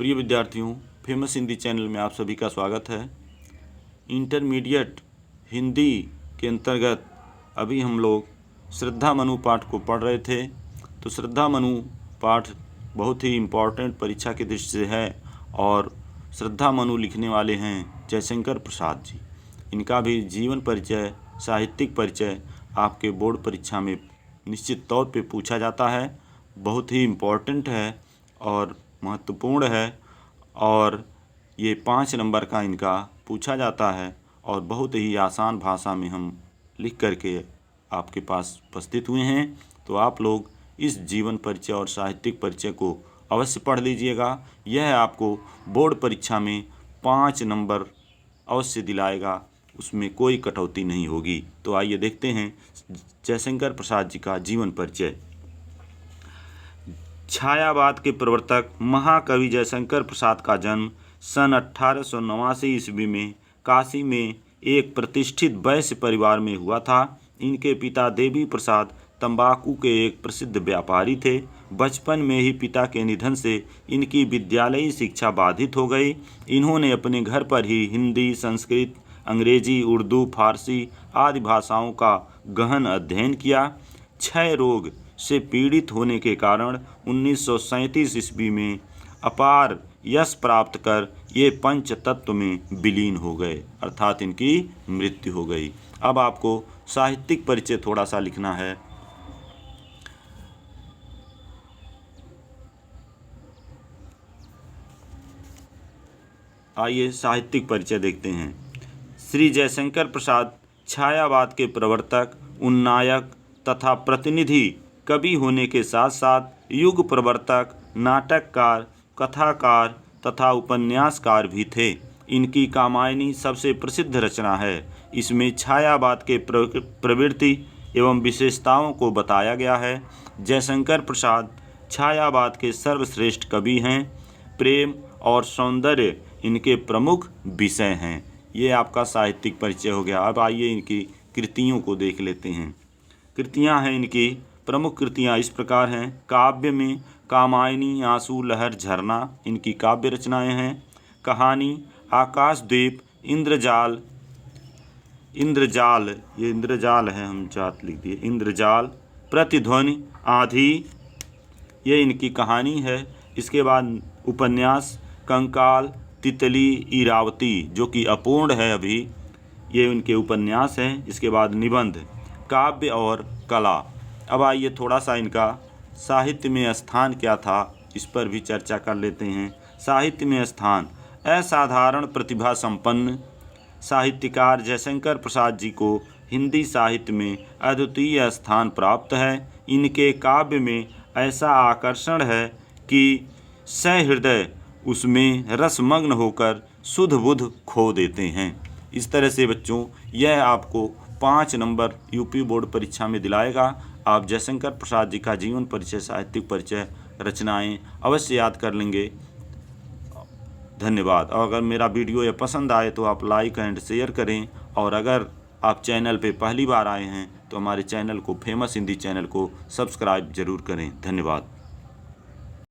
प्रिय विद्यार्थियों, famous Hindi channel में आप सभी का स्वागत है। इंटरमीडिएट हिंदी के अंतर्गत अभी हम लोग श्रद्धा मनु पाठ को पढ़ रहे थे। तो श्रद्धा मनु पाठ बहुत ही इम्पोर्टेंट परीक्षा की दृष्टि से है और श्रद्धा मनु लिखने वाले हैं जयशंकर प्रसाद जी। इनका भी जीवन परिचय, साहित्यिक परिचय आपके बोर्ड परीक्षा में निश्चित तौर पे पूछा जाता है। बहुत ही इम्पोर्टेंट है और महत्वपूर्ण है और ये 5 नंबर का इनका पूछा जाता है और बहुत ही आसान भाषा में हम लिख करके आपके पास उपस्थित हुए हैं। तो आप लोग इस जीवन परिचय और साहित्यिक परिचय को अवश्य पढ़ लीजिएगा। यह आपको बोर्ड परीक्षा में 5 नंबर अवश्य दिलाएगा, उसमें कोई कटौती नहीं होगी। तो आइए देखते हैं जयशंकर प्रसाद जी का जीवन परिचय। छायावाद के प्रवर्तक महाकवि जयशंकर प्रसाद का जन्म सन 1889 ईस्वी में काशी में एक प्रतिष्ठित वैश्य परिवार में हुआ था। इनके पिता देवी प्रसाद तंबाकू के एक प्रसिद्ध व्यापारी थे। बचपन में ही पिता के निधन से इनकी विद्यालयी शिक्षा बाधित हो गई। इन्होंने अपने घर पर ही हिंदी, संस्कृत, अंग्रेजी, उर्दू, फारसी आदि भाषाओं का गहन अध्ययन किया। क्षय रोग से पीड़ित होने के कारण 1937 ईस्वी में अपार यश प्राप्त कर ये पंच तत्व में विलीन हो गए, अर्थात इनकी मृत्यु हो गई। अब आपको साहित्यिक परिचय थोड़ा सा लिखना है। आइए साहित्यिक परिचय देखते हैं। श्री जयशंकर प्रसाद छायावाद के प्रवर्तक, उन्नायक तथा प्रतिनिधि कवि होने के साथ साथ युग प्रवर्तक, नाटककार, कथाकार तथा उपन्यासकार भी थे। इनकी कामायनी सबसे प्रसिद्ध रचना है। इसमें छायावाद के प्रवृत्ति एवं विशेषताओं को बताया गया है। जयशंकर प्रसाद छायावाद के सर्वश्रेष्ठ कवि हैं। प्रेम और सौंदर्य इनके प्रमुख विषय हैं। ये आपका साहित्यिक परिचय हो गया। अब आइए इनकी कृतियों को देख लेते हैं। कृतियाँ हैं इनकी, प्रमुख कृतियाँ इस प्रकार हैं। काव्य में कामायनी, आंसू, लहर, झरना इनकी काव्य रचनाएं हैं। कहानी आकाशद्वीप, इंद्रजाल, ये इंद्रजाल है, हम जात लिख दिए, इंद्रजाल, प्रतिध्वनि, आंधी, ये इनकी कहानी है। इसके बाद उपन्यास कंकाल, तितली, इरावती जो कि अपूर्ण है अभी, ये उनके उपन्यास हैं। इसके बाद निबंध, काव्य और कला। अब आइए थोड़ा सा इनका साहित्य में स्थान क्या था इस पर भी चर्चा कर लेते हैं। साहित्य में स्थान, असाधारण प्रतिभा संपन्न साहित्यकार जयशंकर प्रसाद जी को हिंदी साहित्य में अद्वितीय स्थान प्राप्त है। इनके काव्य में ऐसा आकर्षण है कि सहृदय उसमें रसमग्न होकर सुध बुध खो देते हैं। इस तरह से बच्चों यह आपको 5 नंबर यूपी बोर्ड परीक्षा में दिलाएगा। आप जयशंकर प्रसाद जी का जीवन परिचय, साहित्यिक परिचय, रचनाएं अवश्य याद कर लेंगे। धन्यवाद। और अगर मेरा वीडियो ये पसंद आए तो आप लाइक एंड शेयर करें, और अगर आप चैनल पे पहली बार आए हैं तो हमारे चैनल को, फेमस हिंदी चैनल को सब्सक्राइब जरूर करें। धन्यवाद।